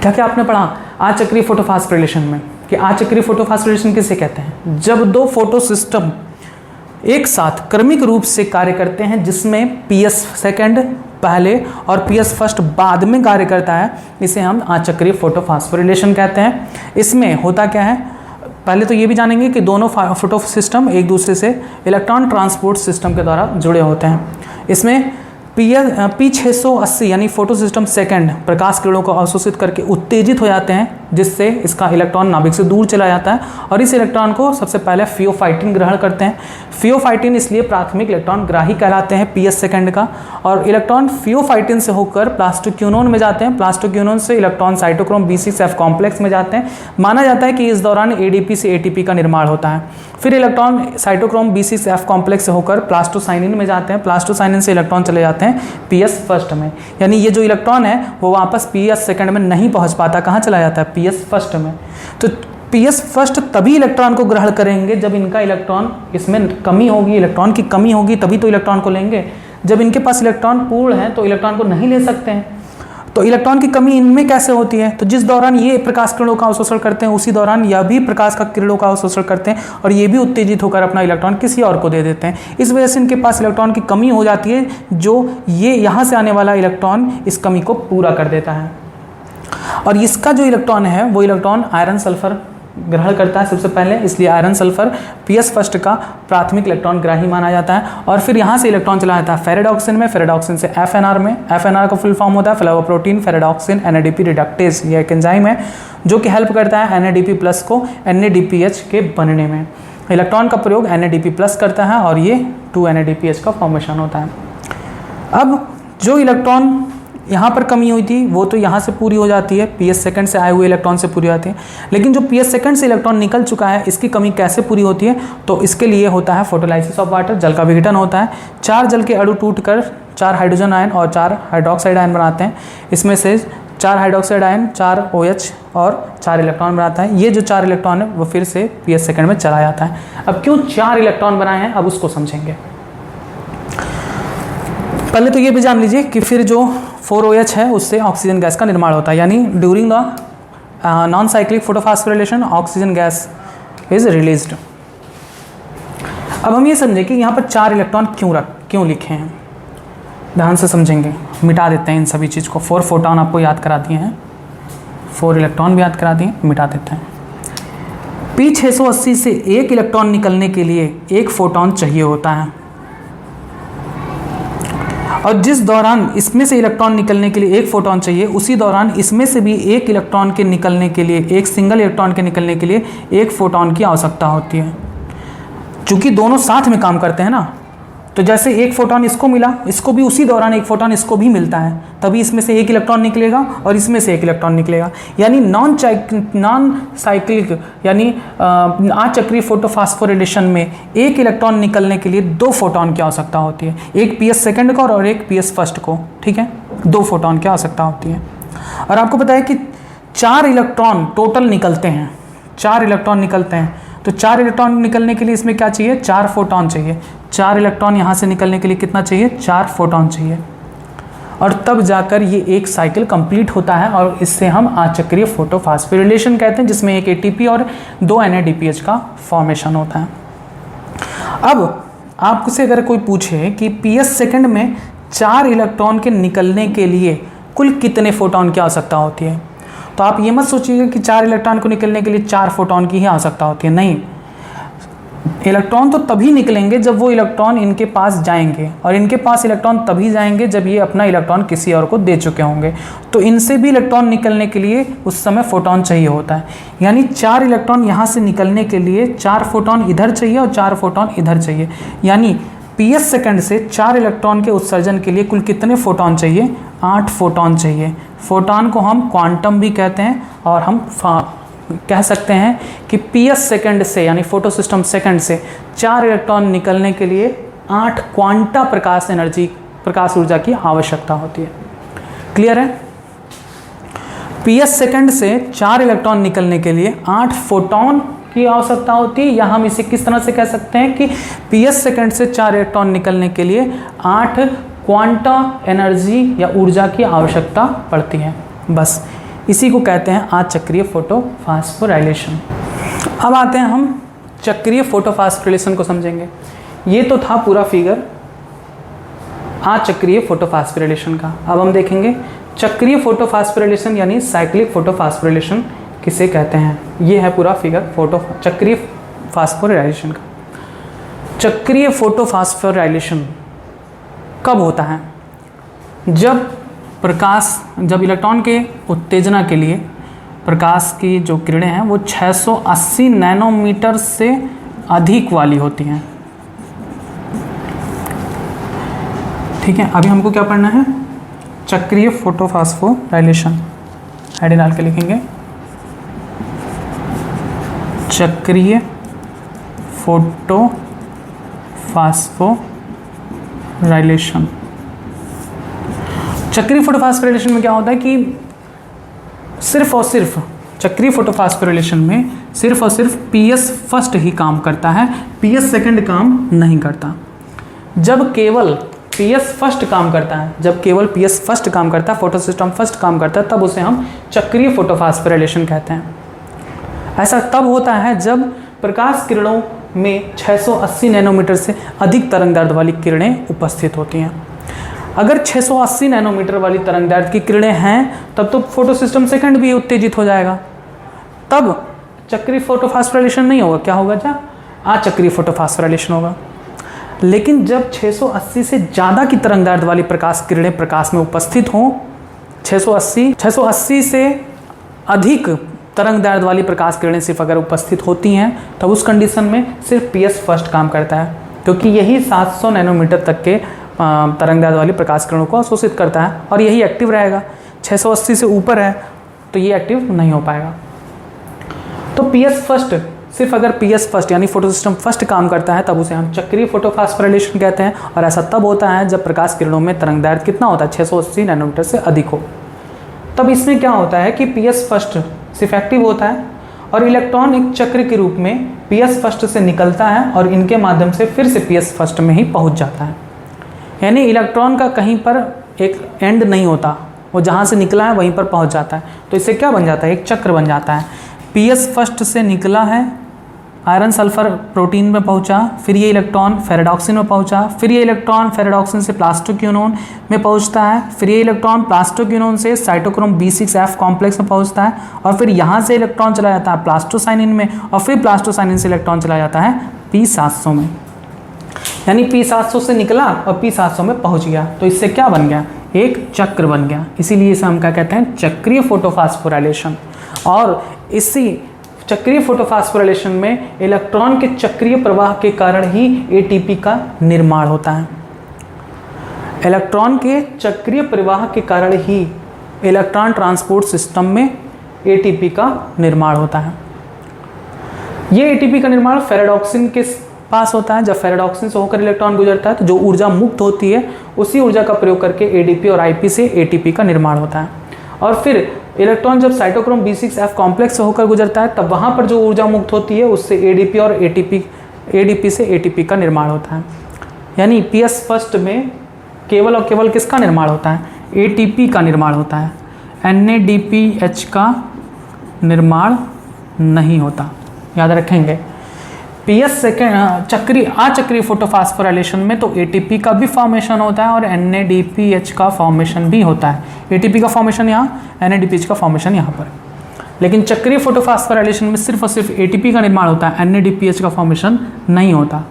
क्या क्या आपने पढ़ा अचक्रीय फोटोफॉस्फोरिलेशन में कि अचक्रीय फोटोफॉस्फोरिलेशन किसे कहते हैं? जब दो फोटो सिस्टम एक साथ क्रमिक रूप से कार्य करते हैं, जिसमें PS सेकंड पहले और PS फर्स्ट बाद में कार्य करता है, इसे हम अचक्रीय फोटोफॉस्फोरिलेशन कहते हैं। इसमें होता क्या है? पहले तो ये भी जानेंगे कि दोनों फोटो सिस्टम एक दूसरे से इलेक्ट्रॉन ट्रांसपोर्ट सिस्टम के द्वारा जुड़े होते हैं। इसमें P680 यानी फोटो सिस्टम सेकंड प्रकाश किरणों को अवशोषित करके उत्तेजित हो जाते हैं जिससे इसका इलेक्ट्रॉन नाभिक से दूर चला जाता है और इस इलेक्ट्रॉन को सबसे पहले फियोफाइटिन ग्रहण करते हैं। फियोफाइटिन इसलिए प्राथमिक इलेक्ट्रॉन ग्राही कहलाते हैं PS सेकंड का। और इलेक्ट्रॉन फियोफाइटिन से होकर प्लास्टोक्यूनोन में जाते हैं, प्लास्टोक्यूनोन से इलेक्ट्रॉन साइटोक्रोम B6F कॉम्प्लेक्स में जाते हैं। माना जाता है कि इस दौरान ADP से ATP का निर्माण होता है। फिर इलेक्ट्रॉन साइटोक्रोम B6F कॉम्प्लेक्स से होकर प्लास्टोसाइनिन में जाते हैं, प्लास्टोसाइनिन से इलेक्ट्रॉन चले जाते हैं PS फर्स्ट में। यानी ये जो इलेक्ट्रॉन है वो वापस PS सेकंड में नहीं पहुंच पाता, कहाँ चला जाता है? PS फर्स्ट में। तो PS फर्स्ट तभी इलेक्ट्रॉन को ग्रहण करेंगे जब इनका इलेक्ट्रॉन, इसमें कमी होगी, इलेक्ट्रॉन की कमी होगी, तभी तो इलेक्ट्रॉन को लेंगे। जब इनके पास इलेक्ट्रॉन पूर्ण है तो इलेक्ट्रॉन को नहीं ले सकते हैं। तो इलेक्ट्रॉन की कमी इनमें कैसे होती है? तो जिस दौरान ये प्रकाश किरणों का अवशोषण करते हैं उसी दौरान यह भी प्रकाश का किरणों का अवशोषण करते हैं और ये भी उत्तेजित होकर अपना इलेक्ट्रॉन किसी और को दे देते हैं। इस वजह से इनके पास इलेक्ट्रॉन की कमी हो जाती है, जो ये यहाँ से आने वाला इलेक्ट्रॉन इस कमी को पूरा कर देता है। और इसका जो इलेक्ट्रॉन है वो इलेक्ट्रॉन आयरन सल्फर ग्रहण करता है सबसे पहले, इसलिए आयरन सल्फर PS फर्स्ट का प्राथमिक इलेक्ट्रॉन ग्राही माना जाता है। और फिर यहाँ से इलेक्ट्रॉन चला जाता है फेरेडॉक्सिन में, फेरेडॉक्सिन से FNR में। FNR का फुल फॉर्म होता है फ्लावोप्रोटीन फेरेडॉक्सिन NADP रिडक्टेज। ये एक एंजाइम है जो कि हेल्प करता है NADP प्लस को NADPH के बनने में। इलेक्ट्रॉन का प्रयोग NADP प्लस करता है और ये 2 NADPH का फॉर्मेशन होता है। अब जो इलेक्ट्रॉन यहाँ पर कमी हुई थी वो तो यहाँ से पूरी हो जाती है, PS सेकंड से आए हुए इलेक्ट्रॉन से पूरी होती है। लेकिन जो PS सेकंड से इलेक्ट्रॉन निकल चुका है इसकी कमी कैसे पूरी होती है? तो इसके लिए होता है फोटोलाइसिस ऑफ वाटर, जल का विघटन होता है। 4 जल के अणु टूटकर 4 हाइड्रोजन आयन और 4 हाइड्रोक्साइड आयन बनाते हैं। इसमें से 4 हाइड्रोक्साइड आयन 4 OH और 4 इलेक्ट्रॉन बनाता है। ये जो 4 इलेक्ट्रॉन है वो फिर से PS सेकंड में चला जाता है। अब क्यों 4 इलेक्ट्रॉन बनाए हैं अब उसको समझेंगे। पहले तो ये भी जान लीजिए कि फिर जो 4OH है उससे ऑक्सीजन गैस का निर्माण होता है, यानी during the non cyclic photophosphorylation oxygen gas is released. अब हम ये समझें कि यहाँ पर 4 इलेक्ट्रॉन क्यों लिखे हैं, ध्यान से समझेंगे। मिटा देते हैं इन सभी चीज़ को। 4 फोटॉन आपको याद करा दिए हैं, 4 इलेक्ट्रॉन भी याद करा दिए, मिटा देते हैं। P680 से 1 इलेक्ट्रॉन निकलने के लिए 1 फोटॉन चाहिए होता है और जिस दौरान इसमें से इलेक्ट्रॉन निकलने के लिए 1 फोटॉन चाहिए उसी दौरान इसमें से भी 1 इलेक्ट्रॉन के निकलने के लिए, एक सिंगल इलेक्ट्रॉन के निकलने के लिए 1 फोटॉन की आवश्यकता होती है। चूंकि दोनों साथ में काम करते हैं ना, तो जैसे 1 फोटॉन इसको मिला, इसको भी उसी दौरान 1 फोटॉन इसको भी मिलता है, तभी इसमें से 1 इलेक्ट्रॉन निकलेगा और इसमें से 1 इलेक्ट्रॉन निकलेगा। यानी नॉन साइक्लिक यानी अचक्रीय फोटोफॉस्फोरिलेशन में 1 इलेक्ट्रॉन निकलने के लिए 2 फोटॉन की आवश्यकता होती है, एक PS सेकंड का और एक PS फर्स्ट को। ठीक है, 2 फोटॉन की आवश्यकता होती है। और आपको पता है कि 4 इलेक्ट्रॉन टोटल निकलते हैं, 4 इलेक्ट्रॉन निकलते हैं। तो 4 इलेक्ट्रॉन निकलने के लिए इसमें क्या चाहिए? 4 फोटॉन चाहिए। 4 इलेक्ट्रॉन यहाँ से निकलने के लिए कितना चाहिए? 4 फोटॉन चाहिए। और तब जाकर ये एक साइकिल कंप्लीट होता है और इससे हम अचक्रीय फोटोफॉस्फोरिलेशन कहते हैं, जिसमें एक ATP और 2 NADPH का फॉर्मेशन होता है। अब आपसे अगर कोई पूछे कि PS सेकंड में 4 इलेक्ट्रॉन के निकलने के लिए कुल कितने फोटॉन की आवश्यकता होती है, तो आप ये मत सोचिएगा कि 4 इलेक्ट्रॉन को निकलने के लिए 4 फोटॉन की ही आवश्यकता होती है। नहीं, इलेक्ट्रॉन तो तभी निकलेंगे जब वो इलेक्ट्रॉन इनके पास जाएंगे, और इनके पास इलेक्ट्रॉन तभी जाएंगे जब ये अपना इलेक्ट्रॉन किसी और को दे चुके होंगे। तो इनसे भी इलेक्ट्रॉन निकलने के लिए उस समय फोटॉन चाहिए होता है। यानी 4 इलेक्ट्रॉन यहाँ से निकलने के लिए 4 फोटॉन इधर चाहिए और 4 फोटॉन इधर चाहिए। यानी PS सेकंड से 4 इलेक्ट्रॉन के उत्सर्जन के लिए कुल कितने फोटॉन चाहिए? 8 फोटॉन चाहिए। फोटॉन को हम क्वांटम भी कहते हैं और हम कह सकते हैं कि PS सेकंड से यानी फोटो सिस्टम सेकंड से 4 इलेक्ट्रॉन निकलने के लिए 8 क्वांटा प्रकाश एनर्जी, प्रकाश ऊर्जा की आवश्यकता होती है। क्लियर है? PS सेकंड से 4 इलेक्ट्रॉन निकलने के लिए 8 फोटॉन की आवश्यकता होती है, या हम इसे किस तरह से कह सकते हैं कि PS सेकंड से 4 इलेक्ट्रॉन निकलने के लिए 8 क्वांटा एनर्जी या ऊर्जा की आवश्यकता पड़ती है। बस इसी को कहते हैं अचक्रीय फोटोफॉस्फोराइलेशन। अब आते हैं हम चक्रीय फोटोफॉस्फोरिलेशन को समझेंगे। ये तो था पूरा फिगर अचक्रीय फोटोफॉस्फोरिलेशन का। अब हम देखेंगे चक्रीय फोटोफॉस्फोरिलेशन यानी साइक्लिक फोटोफॉस्फोरिलेशन किसे कहते हैं। ये है पूरा फिगर चक्रीय फास्फोराइलेशन का। चक्रीय फोटोफॉस्फोराइलेशन कब होता है? जब इलेक्ट्रॉन के उत्तेजना के लिए प्रकाश की जो किरणें हैं वो 680 नैनोमीटर से अधिक वाली होती हैं। ठीक है, अभी हमको क्या पढ़ना है? चक्रीय फोटोफॉस्फोराइलेशन। हेडिंग डाल के लिखेंगे चक्रीय फोटोफॉस्फोराइलेशन। चक्रीय फोटोफॉस्फोराइलेशन में क्या होता है कि सिर्फ और सिर्फ चक्रीय फोटोफॉस्फोराइलेशन में सिर्फ और सिर्फ पीएस फर्स्ट ही काम करता है, पीएस सेकंड काम नहीं करता। जब केवल पीएस फर्स्ट काम करता है, जब केवल पीएस फर्स्ट काम करता है, फोटो सिस्टम फर्स्ट काम करता है, तब उसे हम चक्रीय फोटोफॉस्फोराइलेशन कहते हैं। ऐसा तब होता है जब प्रकाश किरणों में 680 नैनोमीटर से अधिक तरंगदैर्ध्य वाली किरणें उपस्थित होती हैं। अगर 680 नैनोमीटर वाली तरंगदैर्ध्य की किरणें हैं तब तो फोटो सिस्टम सेकंड भी उत्तेजित हो जाएगा, तब चक्रीय फोटोफॉस्फोराइलेशन नहीं होगा। क्या होगा? क्या अचक्रीय फोटोफॉस्फोराइलेशन होगा। लेकिन जब 680 से ज़्यादा की तरंगदैर्ध्य वाली प्रकाश किरणें प्रकाश में उपस्थित हों, 680 से अधिक तरंगदैर्ध्य वाली प्रकाश किरणें सिर्फ अगर उपस्थित होती हैं तब उस कंडीशन में सिर्फ पीएस फर्स्ट काम करता है, क्योंकि यही 700 नैनोमीटर तक के तरंगदैर्ध्य वाली प्रकाश किरणों को अवशोषित करता है और यही एक्टिव रहेगा। 680 से ऊपर है तो ये एक्टिव नहीं हो पाएगा। तो पीएस फर्स्ट, सिर्फ अगर पीएस फर्स्ट यानी फोटो सिस्टम फर्स्ट काम करता है तब उसे हम चक्रीय फोटोफॉस्फोराइलेशन कहते हैं। और ऐसा तब होता है जब प्रकाश किरणों में तरंगदैर्ध्य कितना होता है? 680 नैनोमीटर से अधिक हो। तब इसमें क्या होता है कि पीएस फर्स्ट सिर्फ एक्टिव होता है और इलेक्ट्रॉन एक चक्र के रूप में पीएस फर्स्ट से निकलता है और इनके माध्यम से फिर से पीएस फर्स्ट में ही पहुंच जाता है। यानी इलेक्ट्रॉन का कहीं पर एक एंड नहीं होता, वो जहाँ से निकला है वहीं पर पहुंच जाता है। तो इससे क्या बन जाता है? एक चक्र बन जाता है। पीएस फर्स्ट से निकला है, आयरन सल्फर प्रोटीन में पहुंचा, फिर ये इलेक्ट्रॉन फेरेडॉक्सिन में पहुंचा, फिर ये इलेक्ट्रॉन फेरेडॉक्सिन से प्लास्टोक्विनोन में पहुंचता है, फिर ये इलेक्ट्रॉन प्लास्टोक्विनोन से साइटोक्रोम B6F कॉम्प्लेक्स में पहुंचता है और फिर यहाँ से इलेक्ट्रॉन चला जाता है प्लास्टोसाइनिन में और फिर प्लास्टोसाइनिन से इलेक्ट्रॉन चला जाता है P700 में। यानी P700 से निकला और P700 में पहुँच गया। तो इससे क्या बन गया? एक चक्र बन गया। इसीलिए इसे हम क्या कहते हैं? चक्रीय फोटोफॉस्फोराइलेशन। और इसी चक्रीय फोटोफॉस्फोराइलेशन में इलेक्ट्रॉन के चक्रीय प्रवाह के कारण ही एटीपी का निर्माण होता है। इलेक्ट्रॉन के चक्रीय प्रवाह के कारण ही इलेक्ट्रॉन ट्रांसपोर्ट सिस्टम में एटीपी का निर्माण होता है। ये एटीपी का निर्माण फेरेडॉक्सिन के पास होता है। जब फेरेडॉक्सिन से होकर इलेक्ट्रॉन गुजरता है तो जो ऊर्जा मुक्त होती है उसी ऊर्जा का प्रयोग करके एडीपी और आईपी से एटीपी का निर्माण होता है। और फिर इलेक्ट्रॉन जब साइटोक्रोम B6F कॉम्प्लेक्स से होकर गुजरता है तब वहाँ पर जो ऊर्जा मुक्त होती है उससे एडीपी और एडीपी से एटीपी का निर्माण होता है। यानी पीएस फर्स्ट में केवल और केवल किसका निर्माण होता है? एटीपी का निर्माण होता है। NADPH का निर्माण नहीं होता, याद रखेंगे। पीएस सेकेंड चक्रीय अचक्रीय फोटोफॉस्फोराइलेशन में तो एटीपी का भी फॉर्मेशन होता है और NADPH का फॉर्मेशन भी होता है। एटीपी का फॉर्मेशन यहाँ, NADPH का फॉर्मेशन यहाँ पर। लेकिन चक्रीय फोटोफॉस्फोराइलेशन में सिर्फ और सिर्फ एटीपी का निर्माण होता है, NADPH का फॉर्मेशन नहीं होता।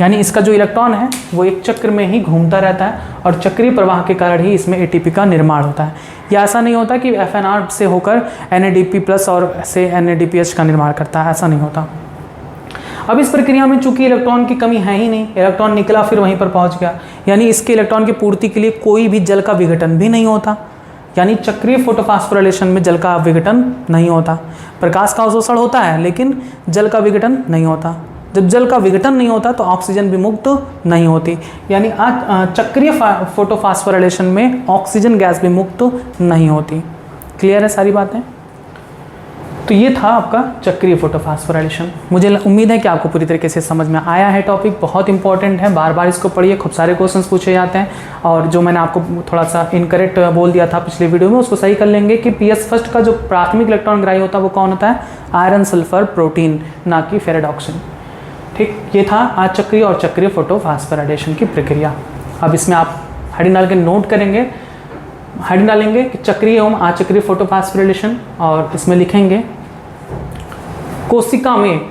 यानी इसका जो इलेक्ट्रॉन है वो एक चक्र में ही घूमता रहता है और चक्रीय प्रवाह के कारण ही इसमें एटीपी का निर्माण होता है। यह ऐसा नहीं होता कि FNR से होकर NADP+ और से NADPH का निर्माण करता है, ऐसा नहीं होता। अब इस प्रक्रिया में चूंकि इलेक्ट्रॉन की कमी है ही नहीं, इलेक्ट्रॉन निकला फिर वहीं पर पहुंच गया, यानी इसके इलेक्ट्रॉन की पूर्ति के लिए कोई भी जल का विघटन भी नहीं होता। यानी चक्रीय फोटोफॉस्फोराइलेशन में जल का विघटन नहीं होता। प्रकाश का अवशोषण होता है लेकिन जल का विघटन नहीं होता। जब जल का विघटन नहीं होता तो ऑक्सीजन भी मुक्त नहीं होती। यानी चक्रीय फोटोफॉस्फोराइलेशन में ऑक्सीजन गैस भी मुक्त नहीं होती। क्लियर है सारी बातें? तो ये था आपका चक्रीय फोटोफॉस्फोराइलेशन। मुझे उम्मीद है कि आपको पूरी तरीके से समझ में आया है। टॉपिक बहुत इंपॉर्टेंट है, बार बार इसको पढ़िए, खूब सारे क्वेश्चंस पूछे जाते हैं। और जो मैंने आपको थोड़ा सा इनकरेक्ट बोल दिया था पिछले वीडियो में उसको सही कर लेंगे कि पीएस फर्स्ट का जो प्राथमिक इलेक्ट्रॉन ग्राही होता है वो कौन होता है? आयरन सल्फर प्रोटीन, ना कि फेरेडॉक्सिन। ठीक, ये था अचक्रीय और चक्रीय फोटोफॉस्फोराइलेशन की प्रक्रिया। अब इसमें आप हेडिंग डाल के नोट करेंगे, हेडिंग डालेंगे कि चक्रीय एवं अचक्रीय फोटोफॉस्फोराइलेशन और इसमें लिखेंगे कोशिका में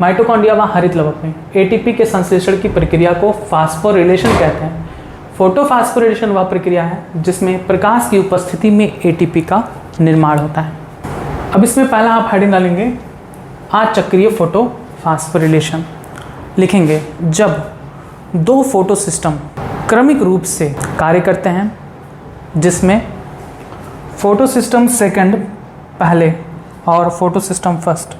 माइटोकॉन्ड्रिया व हरित लवक में एटीपी के संश्लेषण की प्रक्रिया को फास्फोरिलेशन कहते हैं। फोटोफॉस्फोरिलेशन वह प्रक्रिया है जिसमें प्रकाश की उपस्थिति में एटीपी का निर्माण होता है। अब इसमें पहला आप हेडिंग डालेंगे अचक्रीय फोटोफॉस्फोरिलेशन। लिखेंगे जब दो फोटो सिस्टम क्रमिक रूप से कार्य करते हैं, जिसमें फोटो सिस्टम सेकंड पहले और फोटो सिस्टम फर्स्ट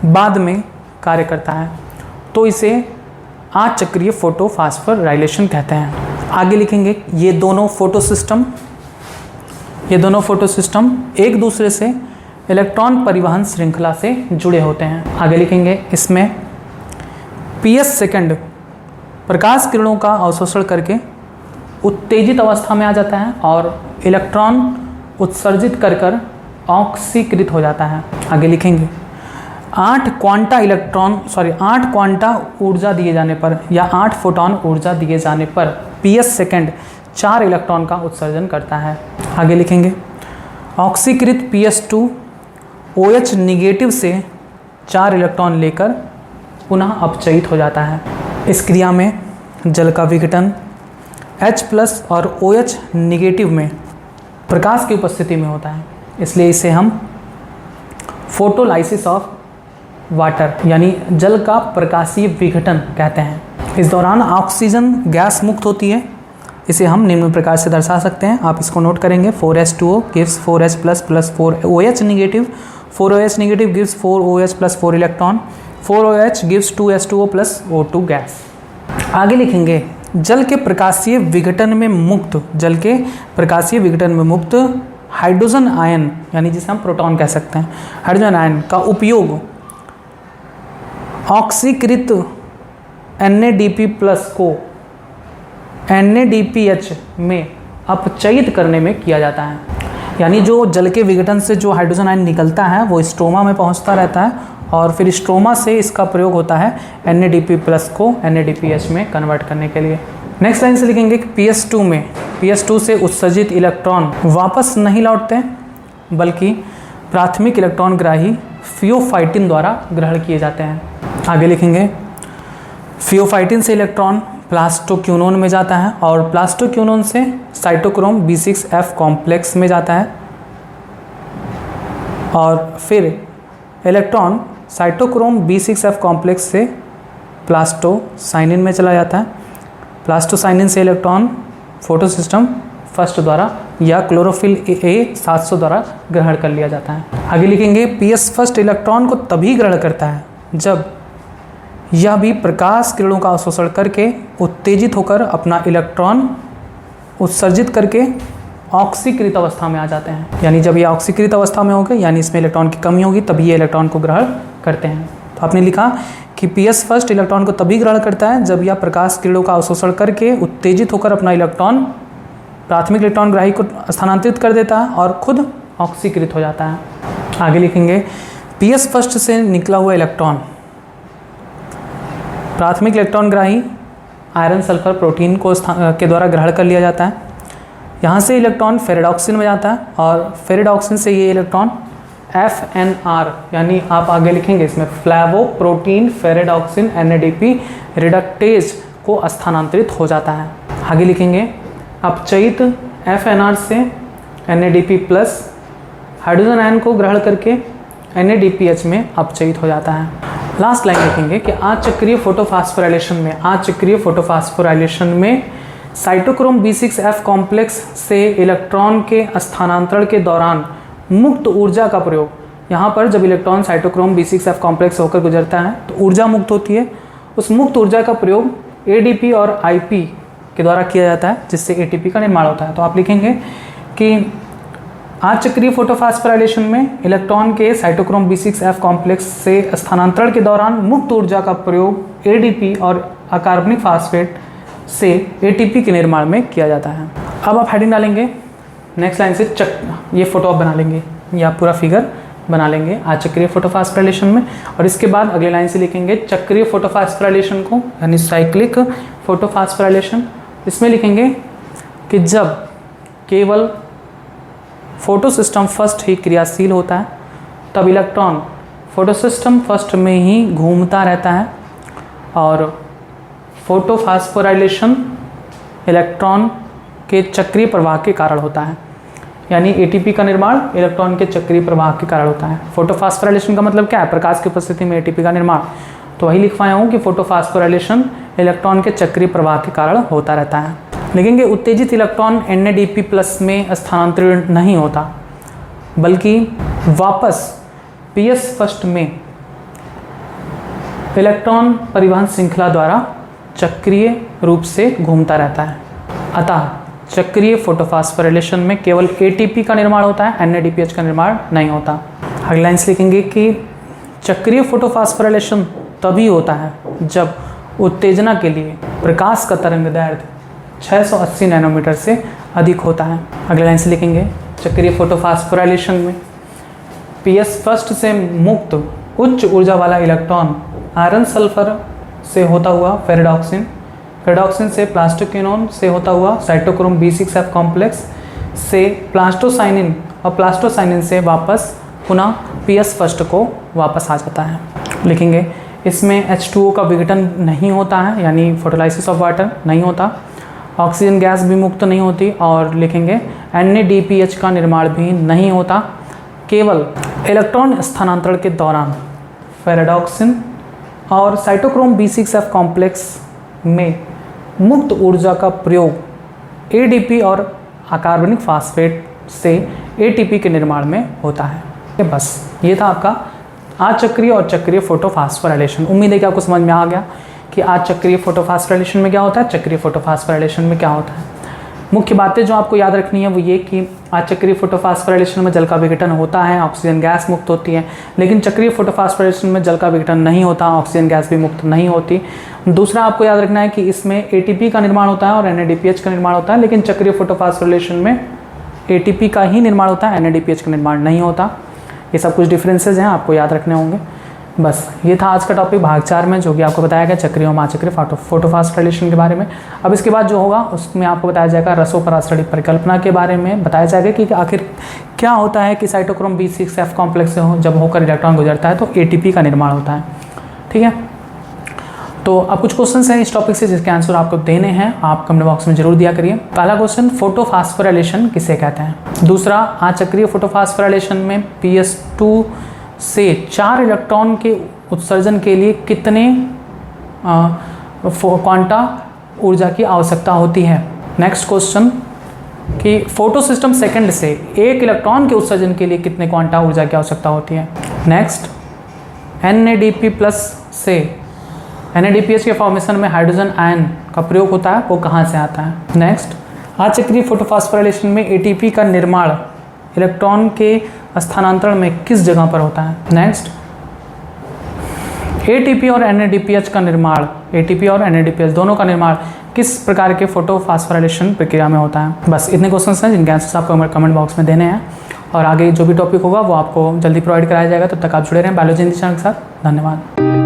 बाद में कार्य करता है, तो इसे अचक्रीय फोटोफॉस्फोराइलेशन कहते हैं। आगे लिखेंगे ये दोनों फोटो सिस्टम एक दूसरे से इलेक्ट्रॉन परिवहन श्रृंखला से जुड़े होते हैं। आगे लिखेंगे इसमें PS सेकंड प्रकाश किरणों का अवशोषण करके उत्तेजित अवस्था में आ जाता है और इलेक्ट्रॉन उत्सर्जित कर ऑक्सीकृत हो जाता है। आगे लिखेंगे 8 क्वांटा ऊर्जा दिए जाने पर या 8 फोटॉन ऊर्जा दिए जाने पर PS सेकंड 4 इलेक्ट्रॉन का उत्सर्जन करता है। आगे लिखेंगे ऑक्सीकृत PS2 OH निगेटिव से 4 इलेक्ट्रॉन लेकर पुनः अपचयित हो जाता है। इस क्रिया में जल का विघटन H+ और OH निगेटिव में प्रकाश की उपस्थिति में होता है, इसलिए इसे हम फोटोलाइसिस ऑफ वाटर यानी जल का प्रकाशीय विघटन कहते हैं। इस दौरान ऑक्सीजन गैस मुक्त होती है। इसे हम निम्न प्रकार से दर्शा सकते हैं, आप इसको नोट करेंगे 4H2O gives 4H plus 4OH negative, 4OH negative gives 4OH plus 4 electron, 4OH gives 2H2O plus O2 gas. आगे लिखेंगे जल के प्रकाशीय विघटन में मुक्त हाइड्रोजन आयन यानी जिसे हम प्रोटॉन कह सकते हैं, हाइड्रोजन आयन का उपयोग ऑक्सीकृत NADP+ को NADPH में अपचयित करने में किया जाता है। यानी जो जल के विघटन से जो हाइड्रोजन आयन निकलता है वो स्ट्रोमा में पहुंचता रहता है और फिर स्ट्रोमा से इसका प्रयोग होता है NADP+ को NADPH में कन्वर्ट करने के लिए। नेक्स्ट लाइन से लिखेंगे कि PS2 से उत्सर्जित इलेक्ट्रॉन वापस नहीं लौटते बल्कि प्राथमिक इलेक्ट्रॉन ग्राही फियोफाइटिन द्वारा ग्रहण किए जाते हैं। आगे लिखेंगे फियोफाइटिन से इलेक्ट्रॉन प्लास्टोक्यूनोन में जाता है और प्लास्टोक्यूनोन से साइटोक्रोम B6F कॉम्प्लेक्स में जाता है और फिर इलेक्ट्रॉन साइटोक्रोम B6F कॉम्प्लेक्स से प्लास्टोसाइनिन में चला जाता है। प्लास्टोसाइनिन से इलेक्ट्रॉन फोटो सिस्टम फर्स्ट द्वारा या क्लोरोफिल A700 द्वारा ग्रहण कर लिया जाता है। आगे लिखेंगे PS फर्स्ट इलेक्ट्रॉन को तभी ग्रहण करता है जब यह भी प्रकाश किरणों का अवशोषण करके उत्तेजित होकर अपना इलेक्ट्रॉन उत्सर्जित करके ऑक्सीकृत अवस्था में आ जाते हैं। यानी जब ये ऑक्सीकृत अवस्था में होंगे यानी इसमें इलेक्ट्रॉन की कमी होगी तभी ये इलेक्ट्रॉन को ग्रहण करते हैं। तो आपने लिखा कि PS फर्स्ट इलेक्ट्रॉन को तभी ग्रहण करता है जब यह प्रकाश किरणों का अवशोषण करके उत्तेजित होकर अपना इलेक्ट्रॉन प्राथमिक इलेक्ट्रॉन ग्राही को स्थानांतरित कर देता है और खुद ऑक्सीकृत हो जाता है। आगे लिखेंगे PS फर्स्ट से निकला हुआ इलेक्ट्रॉन प्राथमिक इलेक्ट्रॉन ग्राही आयरन सल्फर प्रोटीन को के द्वारा ग्रहण कर लिया जाता है। यहाँ से इलेक्ट्रॉन फेरिडॉक्सिन में जाता है और फेरिडॉक्सिन से ये इलेक्ट्रॉन FNR यानी आप आगे लिखेंगे इसमें फ्लैवोप्रोटीन फेरिडॉक्सिन NADP रिडक्टेज को स्थानांतरित हो जाता है। आगे लिखेंगे अपचयित FNR से NADP+ हाइड्रोजन आयन को ग्रहण करके NADPH में अपचयित हो जाता है। लास्ट लाइन लिखेंगे कि अचक्रीय फोटोफॉस्फोराइलेशन में साइटोक्रोम B6F कॉम्प्लेक्स से इलेक्ट्रॉन के स्थानांतरण के दौरान मुक्त ऊर्जा का प्रयोग, यहाँ पर जब इलेक्ट्रॉन साइटोक्रोम B6F कॉम्प्लेक्स होकर गुजरता है तो ऊर्जा मुक्त होती है। उस मुक्त ऊर्जा का प्रयोग ADP और IP के द्वारा किया जाता है जिससे ATP का निर्माण होता है। तो आप लिखेंगे कि अचक्रीय फोटोफॉस्फोराइलेशन में इलेक्ट्रॉन के साइटोक्रोम B6F कॉम्प्लेक्स से स्थानांतरण के दौरान मुक्त ऊर्जा का प्रयोग ADP और अकार्बनिक फास्फेट से ATP के निर्माण में किया जाता है। अब आप हेडिंग डालेंगे नेक्स्ट लाइन से ये फोटो आप बना लेंगे या पूरा फिगर बना लेंगे अचक्रीय फोटोफॉस्फोराइलेशन में और इसके बाद अगले लाइन से लिखेंगे चक्रीय फोटोफॉस्फोराइलेशन को यानी साइक्लिक फोटोफॉस्फोराइलेशन। इसमें लिखेंगे कि जब केवल फोटो सिस्टम फर्स्ट ही क्रियाशील होता है तब इलेक्ट्रॉन फोटो सिस्टम फर्स्ट में ही घूमता रहता है और फोटोफॉस्फोराइलेशन इलेक्ट्रॉन के चक्रीय प्रवाह के कारण होता है। यानी एटीपी का निर्माण इलेक्ट्रॉन के चक्रीय प्रवाह के कारण होता है। फोटोफॉस्फोराइलेशन का मतलब क्या है? प्रकाश की उपस्थिति में एटीपी का निर्माण। तो वही लिख पाया हूँ कि फोटोफॉस्फोराइलेशन इलेक्ट्रॉन के चक्रीय प्रवाह के कारण होता रहता है। लिखेंगे उत्तेजित इलेक्ट्रॉन NADP+ में स्थानांतरित नहीं होता, बल्कि वापस PS फर्स्ट में इलेक्ट्रॉन परिवहन श्रृंखला द्वारा चक्रीय रूप से घूमता रहता है। अतः चक्रीय फोटोफॉस्फोराइलेशन में केवल ATP का निर्माण होता है, NADPH का निर्माण नहीं होता। अगली लाइन्स लिखेंगे कि चक्रीय फोटोफॉस्फोराइलेशन तभी होता है जब उत्तेजना के लिए प्रकाश का तरंगदैर्घ्य 680 नैनोमीटर से अधिक होता है। अगले लाइन से लिखेंगे चक्रीय फोटोफॉस्फोराइलेशन में PS फर्स्ट से मुक्त उच्च ऊर्जा वाला इलेक्ट्रॉन आयरन सल्फर से होता हुआ फेरेडॉक्सिन, फेरेडॉक्सिन से प्लास्टोक्विनोन से होता हुआ साइटोक्रोम B6F कॉम्प्लेक्स से प्लास्टोसाइनिन और प्लास्टोसाइनिन से वापस पुनः PS फर्स्ट को वापस आ जाता है। लिखेंगे इसमें H2O का विघटन नहीं होता है, यानी फोटोलाइसिस ऑफ वाटर नहीं होता, ऑक्सीजन गैस भी मुक्त नहीं होती, और लिखेंगे NADPH का निर्माण भी नहीं होता। केवल इलेक्ट्रॉन स्थानांतरण के दौरान फेरेडॉक्सिन और साइटोक्रोम B6F कॉम्प्लेक्स में मुक्त ऊर्जा का प्रयोग ADP और अकार्बनिक फास्फेट से ATP के निर्माण में होता है। बस ये था आपका अचक्रीय और चक्रीय फोटोफॉस्फोराइलेशन। उम्मीद है कि आपको समझ में आ गया कि अचक्रीय फोटोफॉस्फोराइलेशन में क्या होता है, चक्रीय फोटोफॉस्फोराइलेशन में क्या होता है। मुख्य बातें जो आपको याद रखनी है वो ये कि अचक्रीय फोटोफॉस्फोराइलेशन में जल का विघटन होता है, ऑक्सीजन गैस मुक्त होती है, लेकिन चक्रीय फोटोफॉस्फोराइलेशन में जल का विघटन नहीं होता, ऑक्सीजन गैस भी मुक्त नहीं होती। दूसरा आपको याद रखना है कि इसमें ATP का निर्माण होता है और NADPH का निर्माण होता है, लेकिन चक्रीय फोटोफॉस्फोराइलेशन में ATP का ही निर्माण होता है, NADPH का निर्माण नहीं होता। ये सब कुछ डिफरेंसेस हैं, आपको याद रखने होंगे। बस ये था आज का टॉपिक भाग 4 में, जो कि आपको बताया गया चक्रीय और अचक्रीय फोटोफॉस्फोराइलेशन के बारे में। अब इसके बाद जो होगा उसमें आपको बताया जाएगा रसोपरासड़ी परिकल्पना के बारे में, बताया जाएगा कि आखिर क्या होता है कि साइटोक्रोम B6F कॉम्प्लेक्स से जब होकर इलेक्ट्रॉन गुजरता है तो ATP का निर्माण होता है। ठीक है, तो अब कुछ क्वेश्चंस हैं इस टॉपिक से जिसके आंसर आपको देने हैं, आप कमेंट बॉक्स में जरूर दिया करिए। पहला क्वेश्चन, फोटोफॉस्फोराइलेशन किसे कहते हैं? दूसरा, अचक्रीय फोटोफॉस्फोराइलेशन में PS2 से 4 इलेक्ट्रॉन के उत्सर्जन के लिए कितने क्वांटा ऊर्जा की आवश्यकता होती है? नेक्स्ट क्वेश्चन कि फोटो सिस्टम सेकंड से 1 इलेक्ट्रॉन के उत्सर्जन के लिए कितने क्वांटा ऊर्जा की आवश्यकता होती है? नेक्स्ट, NADP+ से NADPH के फॉर्मेशन में हाइड्रोजन आयन का प्रयोग होता है, वो कहाँ से आता है? नेक्स्ट, अचक्रीय फोटोफॉस्फोराइलेशन में ATP का निर्माण इलेक्ट्रॉन के स्थानांतरण में किस जगह पर होता है? नेक्स्ट, ATP और NADPH का निर्माण, ATP और NADPH दोनों का निर्माण किस प्रकार के फोटोफॉस्फोराइलेशन प्रक्रिया में होता है? बस इतने क्वेश्चंस हैं जिनके आंसर्स आपको कमेंट बॉक्स में देने हैं, और आगे जो भी टॉपिक होगा वो आपको जल्दी प्रोवाइड कराया जाएगा। तब तक आप जुड़े रहें बायोलॉजी हिंदी चैनल के साथ। धन्यवाद।